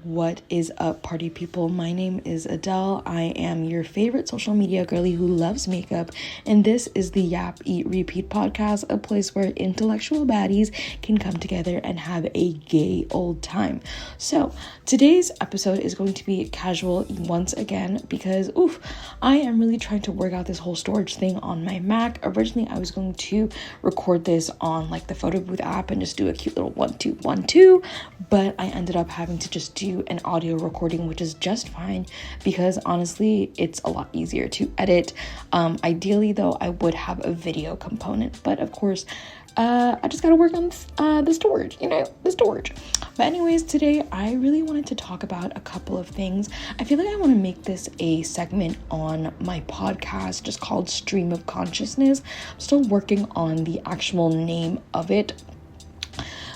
What is up, party people? My name is Adele. I am your favorite social media girly who loves makeup, and this is the YAP Eat Repeat podcast, a place where intellectual baddies can come together and have a gay old time. So today's episode is going to be casual once again because I am really trying to work out this whole storage thing on my Mac. Originally, I was going to record this on like the photo booth app and just do a cute little 1-2-1-2, but I ended up having to just do an audio recording, which is just fine because honestly it's a lot easier to edit. Ideally though, I would have a video component, but of course I just gotta work on the storage. But anyways, today I really wanted to talk about a couple of things. I feel like I want to make this a segment on my podcast just called Stream of Consciousness. I'm still working on the actual name of it,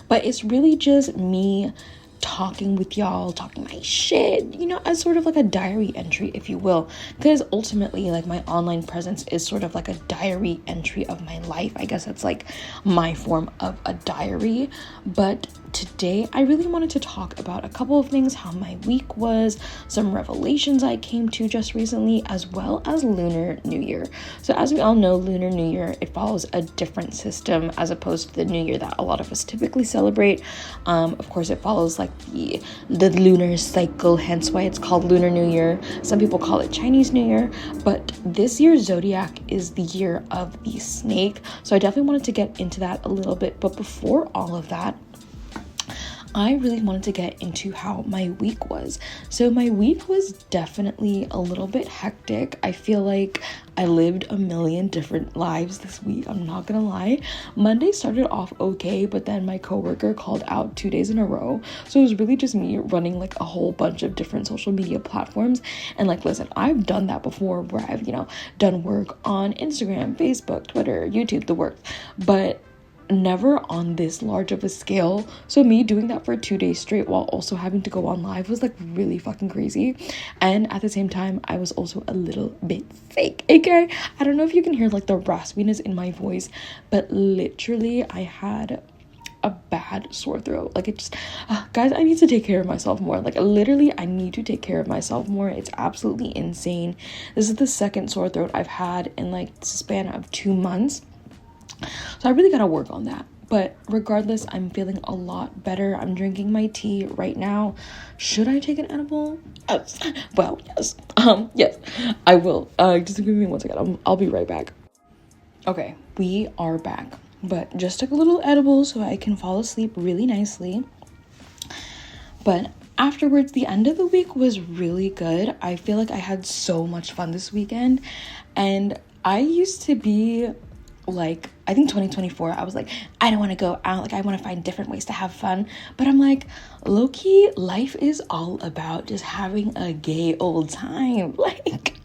but it's really just me talking with y'all, talking my shit, as sort of like a diary entry, if you will, because ultimately, like, my online presence is sort of like a diary entry of my life. I guess that's like my form of a diary. But today I really wanted to talk about a couple of things, how my week was, some revelations I came to just recently, as well as Lunar New Year. So as we all know, Lunar New Year, it follows a different system as opposed to the New Year that a lot of us typically celebrate. Of course, it follows like the lunar cycle, hence why it's called Lunar New Year. Some people call it Chinese New Year, but this year's zodiac is the year of the snake. So I definitely wanted to get into that a little bit, but before all of that, I really wanted to get into how my week was. So my week was definitely a little bit hectic. I feel like I lived a million different lives this week. I'm not gonna lie. Monday started off okay, but then my coworker called out 2 days in a row. So it was really just me running like a whole bunch of different social media platforms. And like, listen, I've done that before where I've, done work on Instagram, Facebook, Twitter, YouTube, the works, but never on this large of a scale. So me doing that for 2 days straight while also having to go on live was like really fucking crazy. And at the same time, I was also a little bit sick. Okay, I don't know if you can hear like the raspiness in my voice, but literally I had a bad sore throat. Like, it just guys, I need to take care of myself more. Like, literally I need to take care of myself more. It's absolutely insane. This is the second sore throat I've had in like the span of 2 months. So I really gotta work on that. But regardless, I'm feeling a lot better. I'm drinking my tea right now. Should I take an edible? Well, yes. Yes, I will. Just give me 1 second. I'll be right back. Okay, we are back. But just took a little edible so I can fall asleep really nicely. But afterwards, the end of the week was really good. I feel like I had so much fun this weekend. And I used to be like, I think 2024, I was like, I don't want to go out. Like, I want to find different ways to have fun. But I'm like, low-key, life is all about just having a gay old time. Like,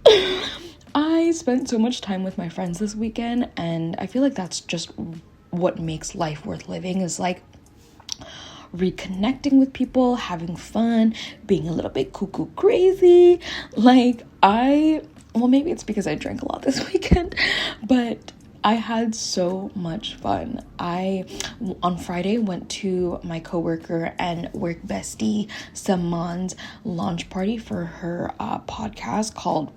I spent so much time with my friends this weekend, and I feel like that's just what makes life worth living, is like reconnecting with people, having fun, being a little bit cuckoo crazy. Like, maybe it's because I drank a lot this weekend, but I had so much fun. I, on Friday, went to my coworker and work bestie Saman's launch party for her podcast called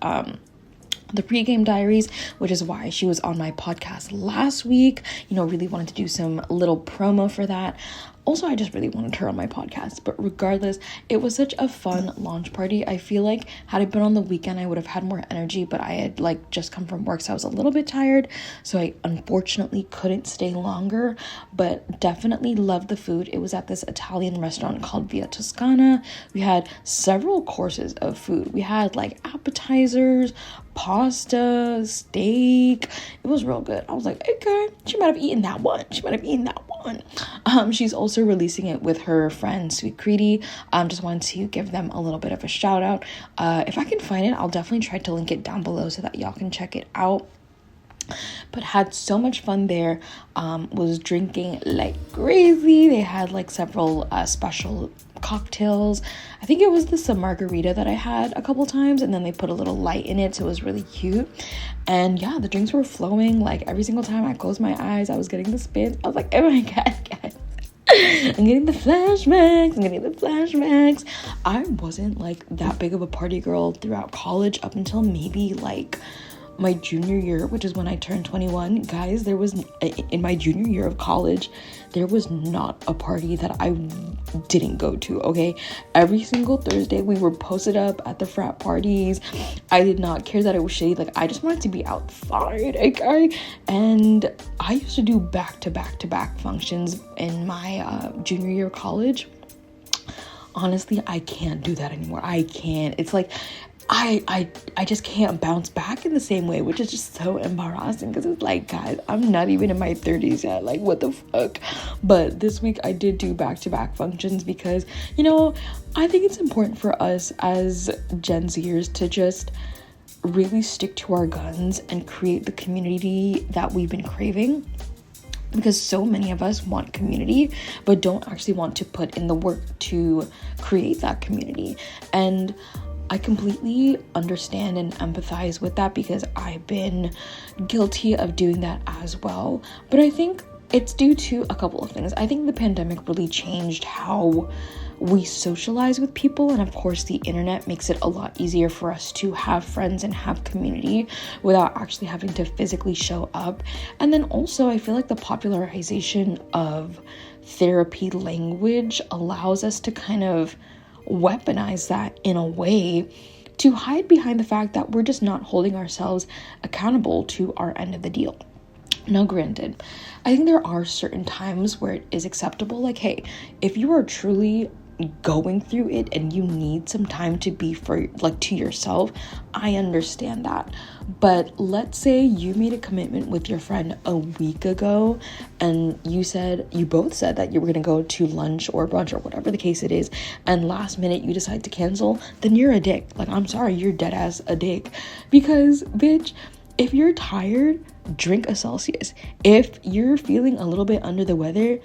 the Pregame Diaries, which is why she was on my podcast last week. Really wanted to do some little promo for that. Also, I just really wanted her on my podcast. But regardless, it was such a fun launch party. I feel like had it been on the weekend, I would have had more energy, but I had like just come from work, so I was a little bit tired. So I unfortunately couldn't stay longer, but definitely loved the food. It was at this Italian restaurant called Via Toscana. We had several courses of food. We had like appetizers, pasta, steak. It was real good. I was like, okay, she might have eaten that one. She's also releasing it with her friend Sweet Creedy. Just wanted to give them a little bit of a shout out. If I can find it, I'll definitely try to link it down below so that y'all can check it out. But had so much fun there. Was drinking like crazy. They had like several special cocktails. I think it was the margarita that I had a couple times, and then they put a little light in it, so it was really cute. And yeah, the drinks were flowing. Like every single time I closed my eyes, I was getting the spin. I was like, oh my god, guys. I'm getting the flashbacks. I wasn't like that big of a party girl throughout college up until maybe like my junior year, which is when I turned 21. Guys, there was, in my junior year of college, there was not a party that I didn't go to, okay? Every single Thursday, we were posted up at the frat parties. I did not care that it was shady. Like, I just wanted to be outside, okay? And I used to do back-to-back functions in my junior year of college. Honestly, I can't do that anymore. I can't. It's like, I just can't bounce back in the same way, which is just so embarrassing because it's like, guys, I'm not even in my 30s yet. Like, what the fuck? But this week I did do back-to-back functions because, you know, I think it's important for us as Gen Zers to just really stick to our guns and create the community that we've been craving. Because so many of us want community, but don't actually want to put in the work to create that community. And I completely understand and empathize with that because I've been guilty of doing that as well. But I think it's due to a couple of things. I think the pandemic really changed how we socialize with people, and of course the internet makes it a lot easier for us to have friends and have community without actually having to physically show up. And then also I feel like the popularization of therapy language allows us to kind of weaponize that in a way to hide behind the fact that we're just not holding ourselves accountable to our end of the deal. Now, granted, I think there are certain times where it is acceptable. Like, hey, if you are truly going through it and you need some time to be for like to yourself, I understand that. But let's say you made a commitment with your friend a week ago and you both said that you were gonna go to lunch or brunch or whatever the case it is, and last minute you decide to cancel, then you're a dick. Like, I'm sorry, you're dead ass a dick. Because bitch, if you're tired, drink a Celsius. If you're feeling a little bit under the weather,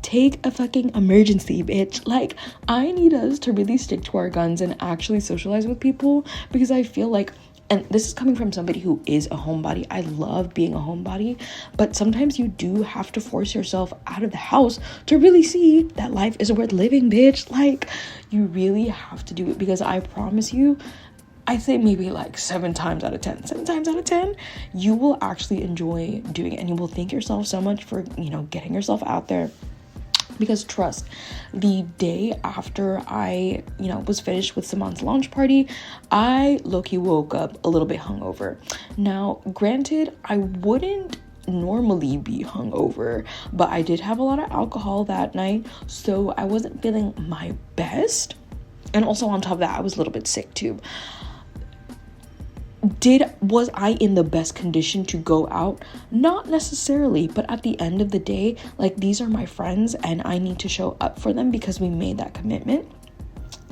take a fucking emergency, bitch. Like, I need us to really stick to our guns and actually socialize with people, because I feel like, and this is coming from somebody who is a homebody, I love being a homebody, but sometimes you do have to force yourself out of the house to really see that life is worth living, bitch. Like, you really have to do it, because I promise you, I say maybe like 7 times out of 10, you will actually enjoy doing it, and you will thank yourself so much for, you know, getting yourself out there. Because trust, the day after I, you know, was finished with Simon's launch party, I low-key woke up a little bit hungover. Now, granted, I wouldn't normally be hungover, but I did have a lot of alcohol that night, so I wasn't feeling my best. And also on top of that, I was a little bit sick too. Was I in the best condition to go out? Not necessarily, but at the end of the day, like, these are my friends and I need to show up for them because we made that commitment.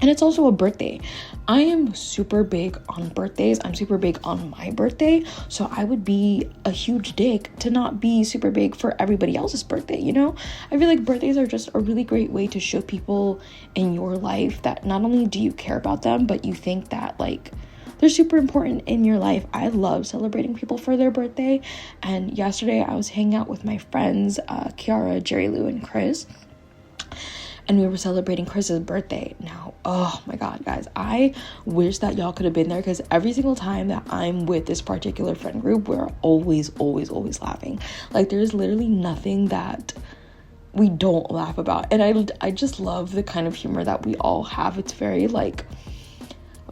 And it's also a birthday. I am super big on birthdays. I'm super big on my birthday, so I would be a huge dick to not be super big for everybody else's birthday, you know? I feel like birthdays are just a really great way to show people in your life that not only do you care about them, but you think that, like, they're super important in your life. I love celebrating people for their birthday. And yesterday I was hanging out with my friends, Kiara, Jerry Lou, and Chris. And we were celebrating Chris's birthday. Now, oh my God, guys, I wish that y'all could have been there, because every single time that I'm with this particular friend group, we're always laughing. Like, there's literally nothing that we don't laugh about. And I just love the kind of humor that we all have. It's very, like,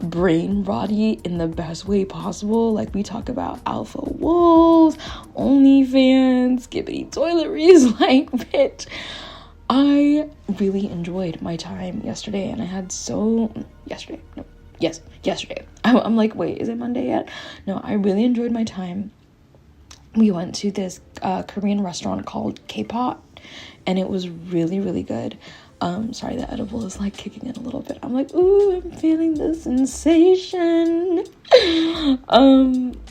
brain rotty in the best way possible. Like, we talk about alpha wolves, OnlyFans, skibbity toiletries. Like, bitch, I really enjoyed my time yesterday, and I had yesterday. I'm like, wait, is it Monday yet? No, I really enjoyed my time. We went to this Korean restaurant called K-Pot, and it was really, really good. Sorry, the edible is like kicking in a little bit. I'm like, ooh, I'm feeling the sensation.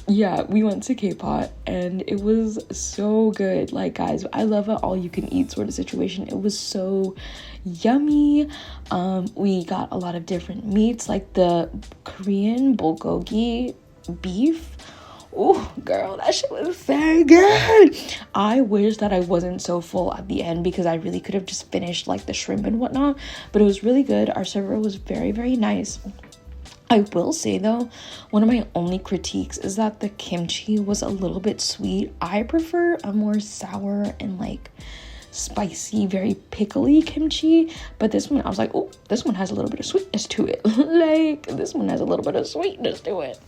Yeah, we went to K-Pot and it was so good. Like, guys, I love an all you can eat sort of situation. It was so yummy. We got a lot of different meats, like the Korean bulgogi beef Oh, girl, that shit was so good. I wish that I wasn't so full at the end because I really could have just finished like the shrimp and whatnot, but it was really good. Our server was very, very nice. I will say though, one of my only critiques is that the kimchi was a little bit sweet. I prefer a more sour and like spicy, very pickly kimchi, but this one I was like, oh, this one has a little bit of sweetness to it. Like, this one has a little bit of sweetness to it.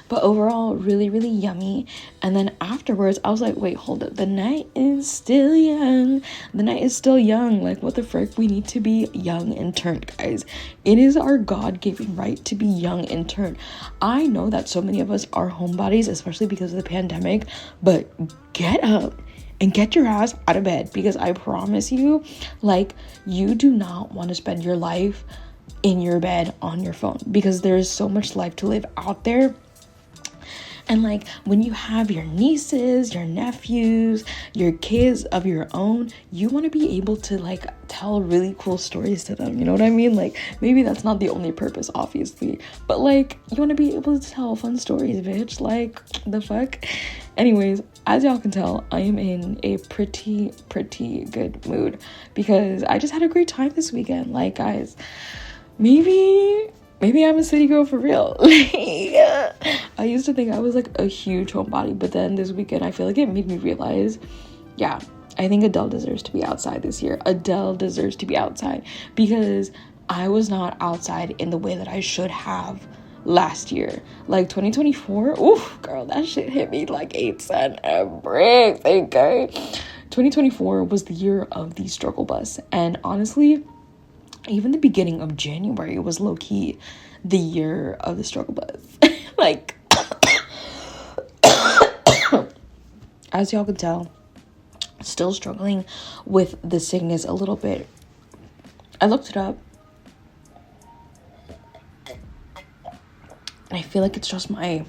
But overall, really, really yummy. And then afterwards, I was like, wait, hold up. The night is still young. The night is still young. Like, what the frick? We need to be young and turnt, guys. It is our God-given right to be young and turnt. I know that so many of us are homebodies, especially because of the pandemic, but get up and get your ass out of bed, because I promise you, like, you do not want to spend your life in your bed on your phone, because there is so much life to live out there. And like, when you have your nieces, your nephews, your kids of your own, you want to be able to like tell really cool stories to them. You know what I mean? Like, maybe that's not the only purpose, obviously, but like, you want to be able to tell fun stories, bitch. Like, the fuck? Anyways, as y'all can tell, I am in a pretty good mood because I just had a great time this weekend. Like, guys, maybe I'm a city girl for real. I used to think I was like a huge homebody, but then this weekend I feel like it made me realize, yeah, I think Adele deserves to be outside this year. Adele deserves to be outside because I was not outside in the way that I should have last year. Like 2024, oof, girl, that shit hit me like 8 cents a brick, okay? 2024 was the year of the struggle bus, and honestly, even the beginning of January was low-key the year of the struggle bus. Like, as y'all can tell, still struggling with the sickness a little bit. I looked it up, and I feel like it's just my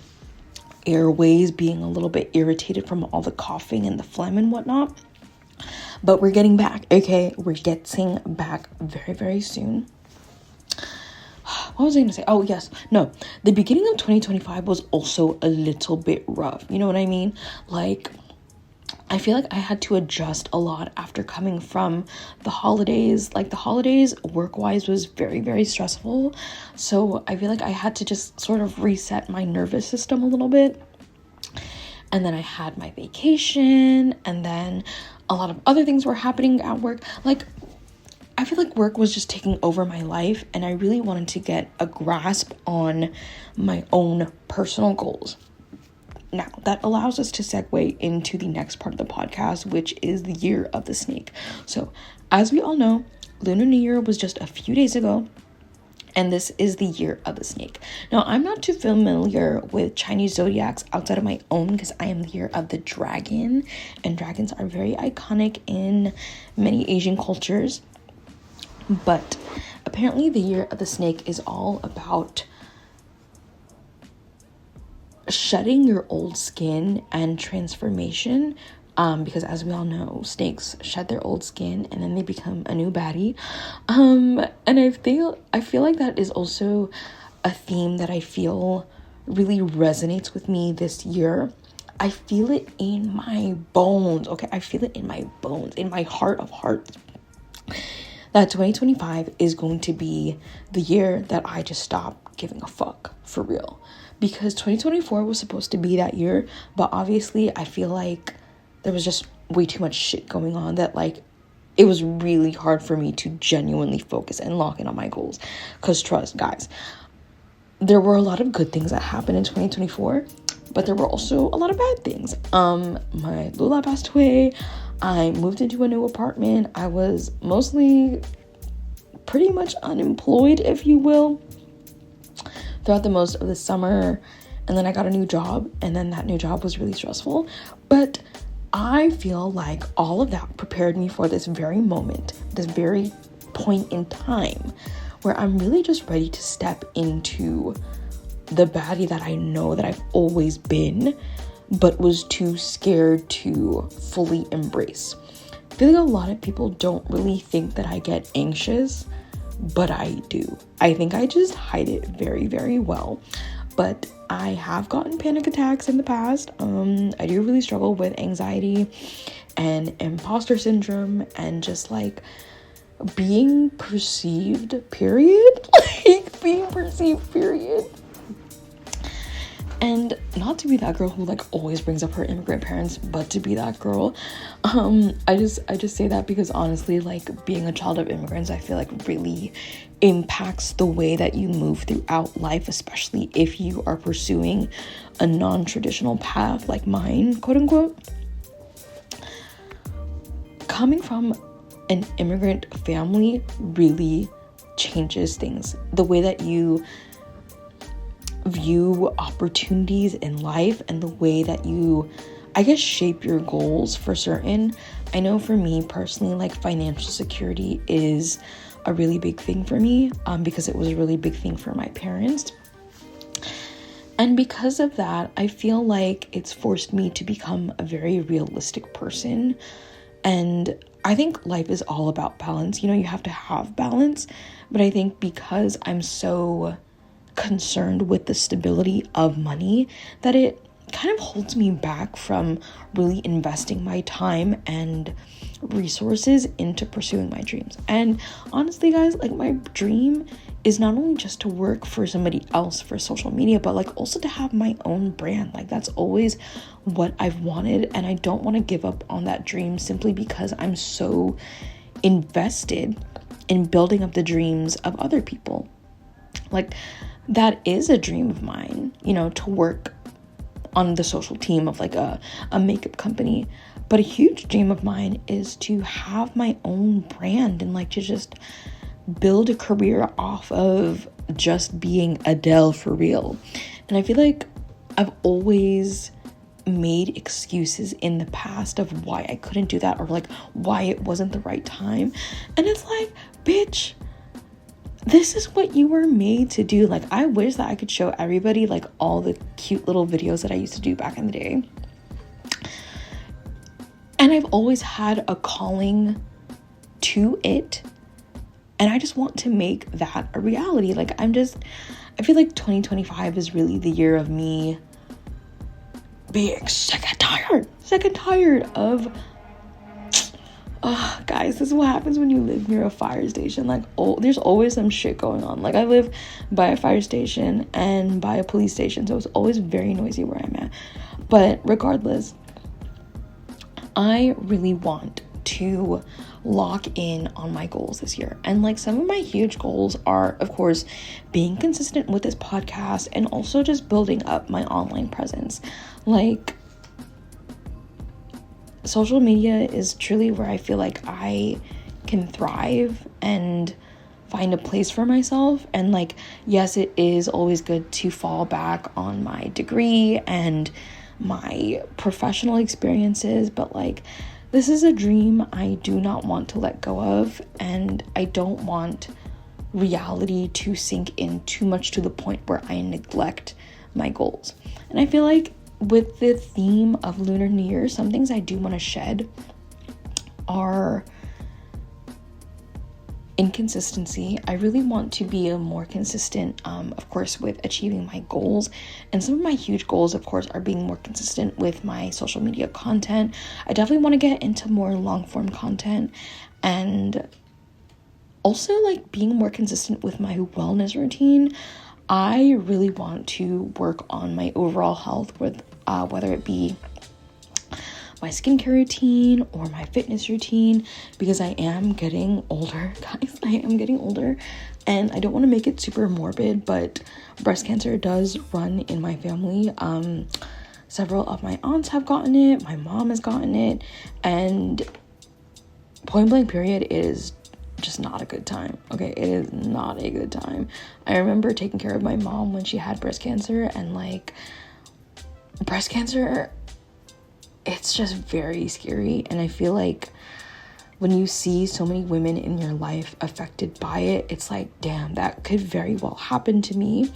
airways being a little bit irritated from all the coughing and the phlegm and whatnot. But we're getting back, okay? We're getting back very, very soon. What was I going to say? Oh, yes. No, the beginning of 2025 was also a little bit rough. You know what I mean? Like, I feel like I had to adjust a lot after coming from the holidays. Like, the holidays, work-wise, was very, very stressful. So I feel like I had to just sort of reset my nervous system a little bit. And then I had my vacation, and then a lot of other things were happening at work. Like, I feel like work was just taking over my life, and I really wanted to get a grasp on my own personal goals. Now, that allows us to segue into the next part of the podcast, which is the year of the snake. So, as we all know, Lunar New Year was just a few days ago, and this is the year of the snake. Now, I'm not too familiar with Chinese zodiacs outside of my own because I am the year of the dragon, and dragons are very iconic in many Asian cultures. But apparently the year of the snake is all about shedding your old skin and transformation. Because as we all know, snakes shed their old skin and then they become a new baddie. And I feel like that is also a theme that I feel really resonates with me this year. I feel it in my bones, okay? I feel it in my bones, in my heart of hearts, that 2025 is going to be the year that I just stop giving a fuck, for real. Because 2024 was supposed to be that year, but obviously I feel like there was just way too much shit going on that, like, it was really hard for me to genuinely focus and lock in on my goals. Because trust, guys, there were a lot of good things that happened in 2024, but there were also a lot of bad things. My Lula passed away. I moved into a new apartment. I was mostly pretty much unemployed, if you will, throughout the most of the summer. And then I got a new job, and then that new job was really stressful. But I feel like all of that prepared me for this very moment, this very point in time where I'm really just ready to step into the baddie that I know that I've always been, but was too scared to fully embrace. I feel like a lot of people don't really think that I get anxious, but I do. I think I just hide it very, very well. but I have gotten panic attacks in the past. I do really struggle with anxiety and imposter syndrome and just like being perceived, period. Like being perceived, period. And not to be that girl who like always brings up her immigrant parents, but to be that girl. I just say that because honestly, like being a child of immigrants, I feel like really impacts the way that you move throughout life, especially if you are pursuing a non-traditional path like mine, quote unquote. Coming from an immigrant family really changes things. The way that you view opportunities in life and the way that you, I guess, shape your goals for certain. I know for me personally, like financial security is a really big thing for me, because it was a really big thing for my parents. And because of that, I feel like it's forced me to become a very realistic person. And I think life is all about balance. You know, you have to have balance. But I think because I'm so concerned with the stability of money, that it kind of holds me back from really investing my time and resources into pursuing my dreams. And honestly, guys, like my dream is not only just to work for somebody else for social media, but like also to have my own brand. Like that's always what I've wanted, and I don't want to give up on that dream simply because I'm so invested in building up the dreams of other people. Like that is a dream of mine, you know, to work on the social team of like a makeup company. But a huge dream of mine is to have my own brand and like to just build a career off of just being Adele for real. And I feel like I've always made excuses in the past of why I couldn't do that or like why it wasn't the right time. And it's like, bitch, this is what you were made to do. Like, I wish that I could show everybody like all the cute little videos that I used to do back in the day. And I've always had a calling to it. And I just want to make that a reality. Like, I feel like 2025 is really the year of me being sick and tired of guys, this is what happens when you live near a fire station. Like, there's always some shit going on. Like, I live by a fire station and by a police station, so it's always very noisy where I'm at. But regardless, I really want to lock in on my goals this year. And like some of my huge goals are, of course, being consistent with this podcast and also just building up my online presence. Like, social media is truly where I feel like I can thrive and find a place for myself. And like, yes, it is always good to fall back on my degree and my professional experiences, but like, this is a dream I do not want to let go of, and I don't want reality to sink in too much to the point where I neglect my goals. And I feel like with the theme of Lunar New Year, some things I do want to shed are inconsistency. I really want to be a more consistent, of course, with achieving my goals. And some of my huge goals, of course, are being more consistent with my social media content. I definitely want to get into more long form content, and also like being more consistent with my wellness routine. I really want to work on my overall health with whether it be my skincare routine or my fitness routine, because I am getting older, guys. I am getting older, and I don't want to make it super morbid, but breast cancer does run in my family. Several of my aunts have gotten it, my mom has gotten it, and point blank period, it is just not a good time. Okay, it is not a good time. I remember taking care of my mom when she had breast cancer, and like, breast cancer, it's just very scary. And I feel like when you see so many women in your life affected by it, it's like, damn, that could very well happen to me.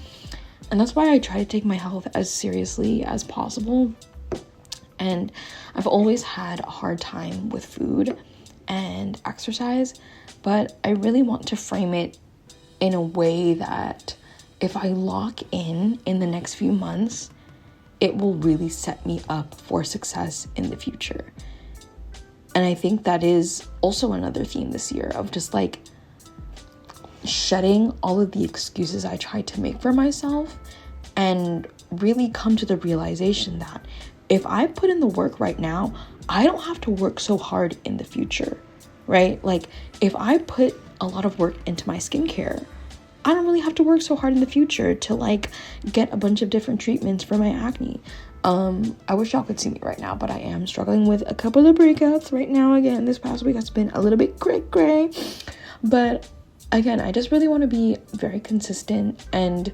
And that's why I try to take my health as seriously as possible. And I've always had a hard time with food and exercise, but I really want to frame it in a way that if I lock in the next few months, it will really set me up for success in the future. And I think that is also another theme this year of just like shedding all of the excuses I tried to make for myself and really come to the realization that if I put in the work right now, I don't have to work so hard in the future, right? Like if I put a lot of work into my skincare, I don't really have to work so hard in the future to like get a bunch of different treatments for my acne. I wish y'all could see me right now, but I am struggling with a couple of breakouts right now. Again, this past week has been a little bit cray. But again, I just really want to be very consistent and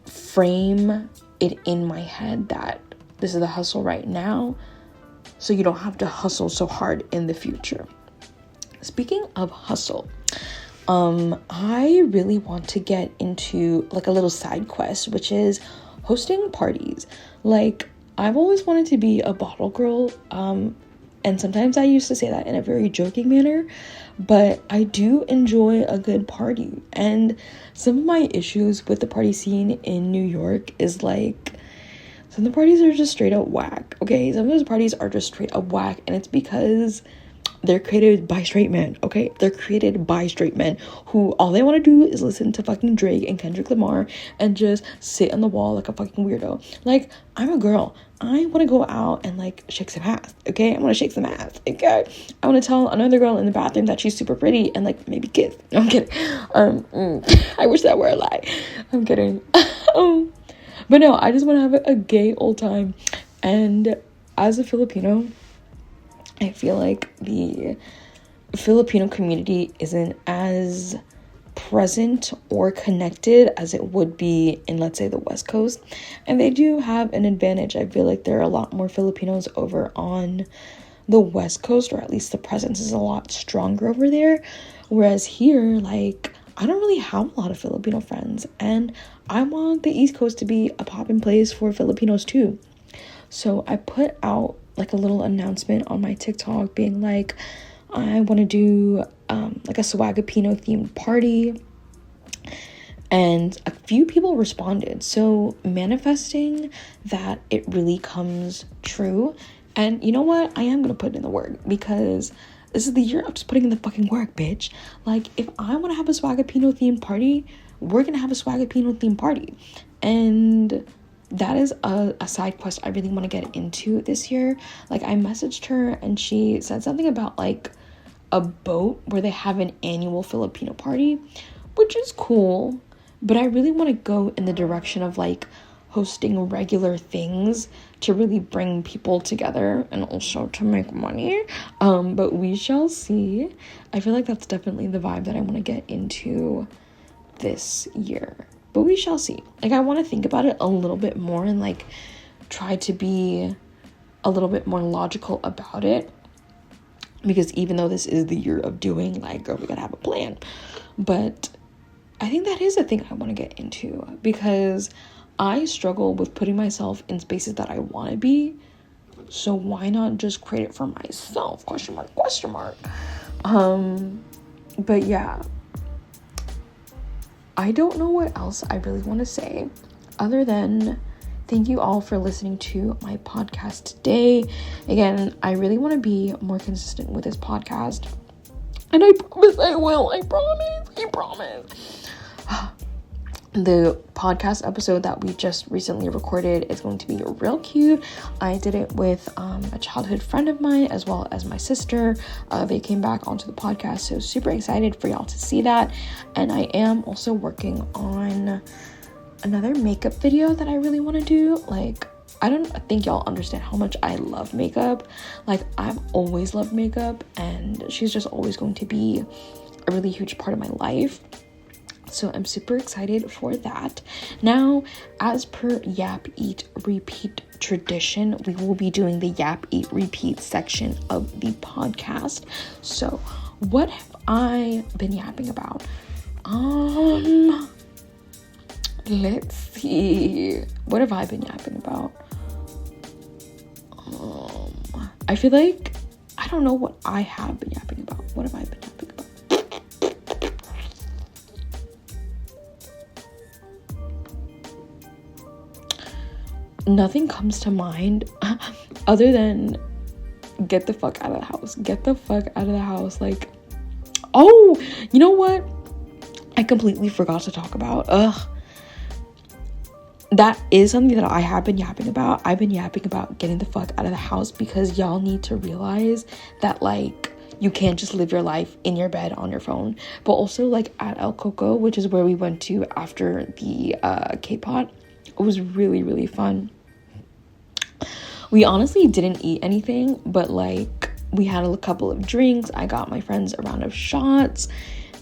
frame it in my head that this is the hustle right now, so you don't have to hustle so hard in the future. Speaking of hustle, I really want to get into like a little side quest, which is hosting parties. Like I've always wanted to be a bottle girl, and sometimes I used to say that in a very joking manner, but I do enjoy a good party. And some of my issues with the party scene in New York is like, some of the parties are just straight up whack, okay? Some of those parties are just straight up whack, and it's because they're created by straight men, okay? They're created by straight men who all they want to do is listen to fucking Drake and Kendrick Lamar and just sit on the wall like a fucking weirdo. Like, I'm a girl. I want to go out and like shake some ass, okay? I want to shake some ass, okay? I want to tell another girl in the bathroom that she's super pretty and like maybe kiss. No, I'm kidding. I wish that were a lie. I'm kidding. But no, I just want to have a gay old time. And as a Filipino, I feel like the Filipino community isn't as present or connected as it would be in, let's say, the West Coast. And they do have an advantage. I feel like there are a lot more Filipinos over on the West Coast, or at least the presence is a lot stronger over there. Whereas here, like, I don't really have a lot of Filipino friends. And I want the East Coast to be a poppin' place for Filipinos too. So I put out like a little announcement on my TikTok being like, I want to do like a Swagapino themed party, and a few people responded. So manifesting that it really comes true. And you know what? I am gonna put in the work, because this is the year of just putting in the fucking work, bitch. Like, if I want to have a Swagapino themed party, we're gonna have a Swagapino themed party. And that is a side quest I really want to get into this year. Like, I messaged her and she said something about like a boat where they have an annual Filipino party, which is cool, but I really want to go in the direction of like hosting regular things to really bring people together and also to make money. But we shall see. I feel like that's definitely the vibe that I want to get into this year. But we shall see. Like, I want to think about it a little bit more and like try to be a little bit more logical about it. Because even though this is the year of doing, like, girl, we gotta have a plan. But I think that is a thing I want to get into, because I struggle with putting myself in spaces that I want to be. So why not just create it for myself? Question mark. But yeah, I don't know what else I really want to say other than thank you all for listening to my podcast today. Again, I really want to be more consistent with this podcast, and I promise I will. I promise. The podcast episode that we just recently recorded is going to be real cute. I did it with a childhood friend of mine as well as my sister. They came back onto the podcast, so super excited for y'all to see that. And I am also working on another makeup video that I really want to do. Like, I don't think y'all understand how much I love makeup. Like, I've always loved makeup, and she's just always going to be a really huge part of my life. So I'm super excited for that. Now, as per YAP Eat Repeat tradition, we will be doing the YAP Eat Repeat section of the podcast. So what have I been yapping about? Let's see. What have I been yapping about? I feel like I don't know what I have been yapping about. What have I been yapping about? nothing comes to mind other than get the fuck out of the house. Get the fuck out of the house. Like, oh, you know what? I completely forgot to talk about. That is something that I have been yapping about. I've been yapping about getting the fuck out of the house because y'all need to realize that, like, you can't just live your life in your bed on your phone. But also, like, at El Coco, which is where we went to after the K-Pot, it was really, really fun. We honestly didn't eat anything, but, like, we had a couple of drinks. I got my friends a round of shots.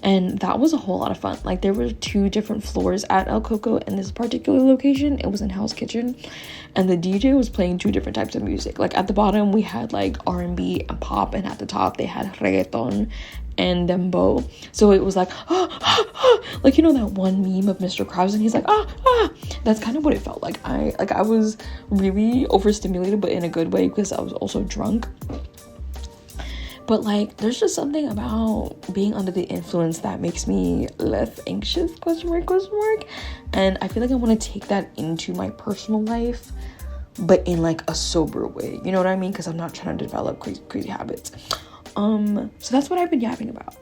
And that was a whole lot of fun. Like, there were 2 different floors at El Coco in this particular location. It was in Hell's Kitchen. And the DJ was playing 2 different types of music. Like, at the bottom, we had, like, R&B and pop. And at the top, they had reggaeton and dembow. So it was like, like, you know that one meme of Mr. Krabs? And he's like, That's kind of what it felt like. I was really overstimulated, but in a good way because I was also drunk. But, like, there's just something about being under the influence that makes me less anxious, question mark. And I feel like I want to take that into my personal life, but in, like, a sober way. You know what I mean? Because I'm not trying to develop crazy habits. So that's what I've been yapping about.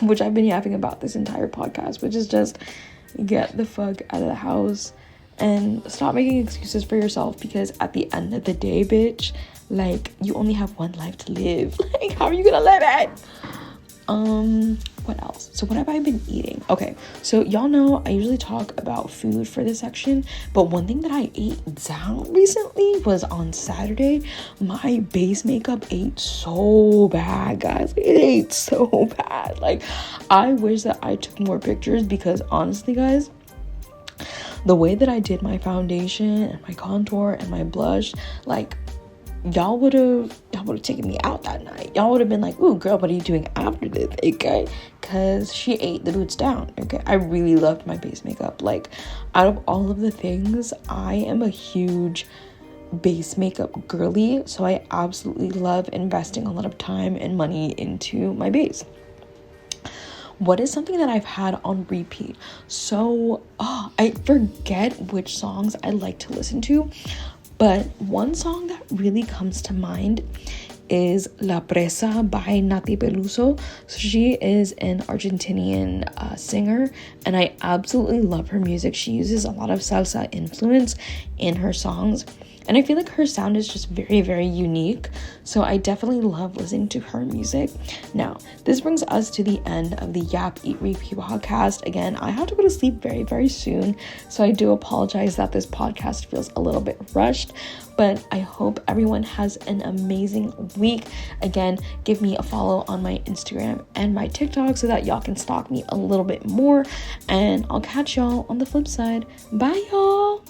Which I've been yapping about this entire podcast, which is just get the fuck out of the house and stop making excuses for yourself, because at the end of the day, bitch, like, you only have one life to live. Like, how are you gonna live it? What else? So what have I been eating? Okay, so y'all know I usually talk about food for this section, but one thing that I ate down recently was on Saturday. My base makeup ate so bad, guys. It ate so bad. Like, I wish that I took more pictures, because honestly, guys, the way that I did my foundation and my contour and my blush, like, y'all would have taken me out that night. Y'all would have been like, ooh, girl, what are you doing after this? Okay, because she ate the boots down. Okay, I really loved my base makeup. Like, out of all of the things, I am a huge base makeup girly, so I absolutely love investing a lot of time and money into my base. What is something that I've had on repeat? So, I forget which songs I like to listen to, but one song that really comes to mind is La Presa by Nati Peluso. So she is an Argentinian singer, and I absolutely love her music. She uses a lot of salsa influence in her songs, and I feel like her sound is just very, very unique. So I definitely love listening to her music. Now, this brings us to the end of the Yap Eat Repeat podcast. Again, I have to go to sleep very, very soon, so I do apologize that this podcast feels a little bit rushed, but I hope everyone has an amazing week. Again, give me a follow on my Instagram and my TikTok so that y'all can stalk me a little bit more, and I'll catch y'all on the flip side. Bye, y'all.